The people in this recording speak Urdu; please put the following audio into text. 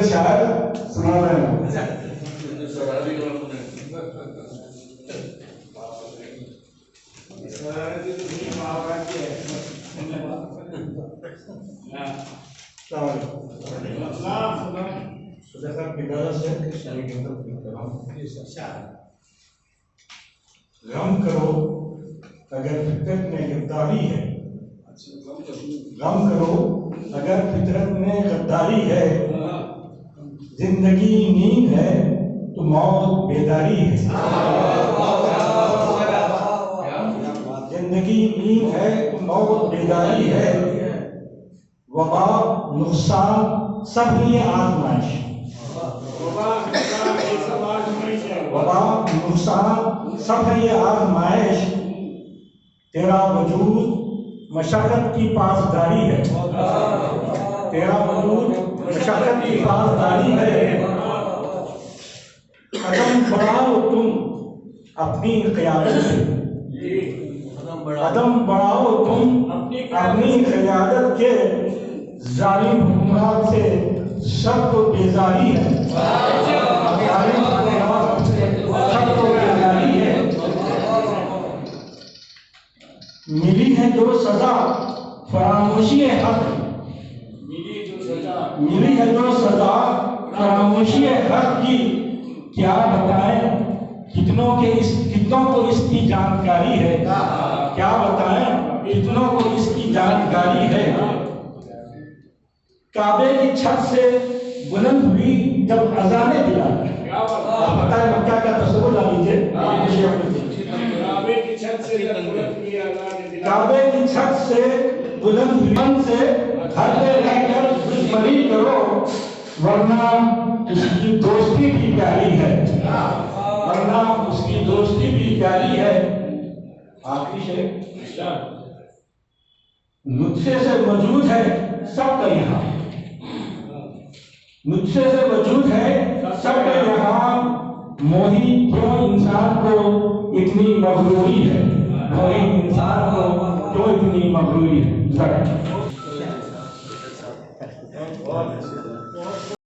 شاعر سنا رہے ہیں. غم کرو اگر فطرت میں غداری ہے، غم کرو اگر فطرت میں غداری ہے، زندگی نیند ہے تو موت بیداری ہے، زندگی نیند ہے تو موت بیداری ہے، وبا نقصان سب لیے آزمائش، وبا نقصان سب لیے آزمائش، تیرا وجود مشقت کی پاسداری ہے، تیرا وجود مشقت کی پاسداری ہے، قدم بڑھاؤ تم اپنی قیادت سے، قدم بڑھاؤ تم اپنی قیادت کے، ظالم حکمران سے سب کو بیزاری ہے، ظالم حکمران سے سب کو بیزاری ہے، ملی ہے جو سزا فراموشی حق، ملی ہے جو سزا فراموشی حق کی، کیا بتائیں کتنوں کو اس کی جانکاری ہے، کیا بتائیں کتنوں کو اس کی جانکاری ہے، کعبے کی چھت سے بلند ہوئی جب اذان بلال، بتائیں مکہ کا تصور لا لیجیے، کعبے کی چھت سے بلند ہوئی سے ہر دے رہ کر دشمنی کرو، ورنہ اس کی دوستی بھی پیاری ہے، ورنہ اس کی دوستی بھی پیاری ہے۔ آخری شعر، نطفے سے وجود ہے سب کا یہاں، نطفے سے وجود ہے سب کا یہاں، موہی کیوں انسان کو اتنی مغروری ہے، موہی انسان کو کیوں اتنی مغروری ہے۔